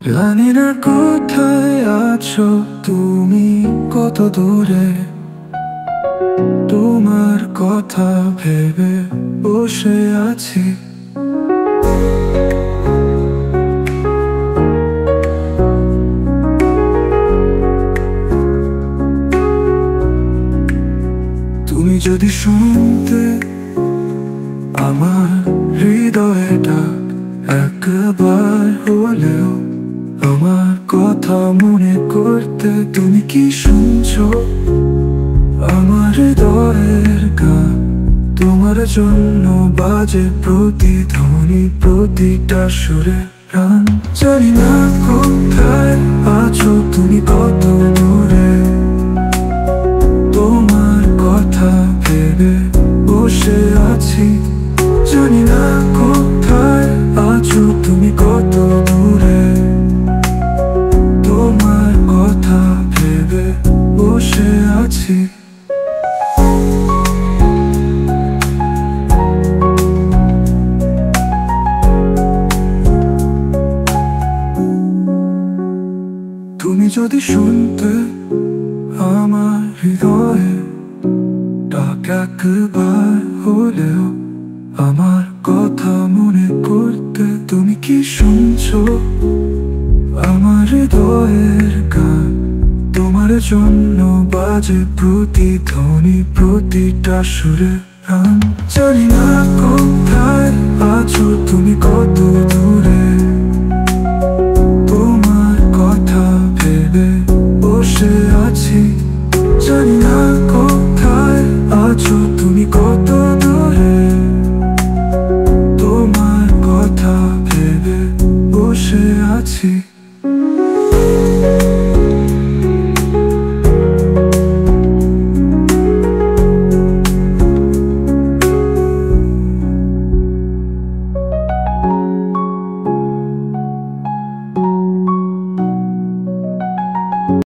জানি না কোথায় আছো তুমি, কত দূরে। তোমার কথা ভেবে বসে আছি। তুমি যদি শুনতে আমার হৃদয়টা একবার হলেও, আমার কথা মনে করতে তুমি কি শুনছো? আমার হৃদয়ের গান তোমার জন্য বাজে প্রতিধ্বনি, প্রতিটা সুরে প্রাণ। জানি না কোথায় আছো তুমি, কত দূরে। তোমার কথা ভেবে বসে আছি। জানি না কোথায় আছো তুমি, কত দূরে। তোমার কথা ভেবে বসে আছি। তুমি যদি শুনতে আমার হৃদয়ে ডাক একবার হলেও, আমার কথা মনে করতে তুমি কি শুনছো? আমার হৃদয়ের গান তোমার জন্য বাজে প্রতিধ্বনি, প্রতিটা সুরে প্রাণ। জানি না কোথায় আছো তুমি, কত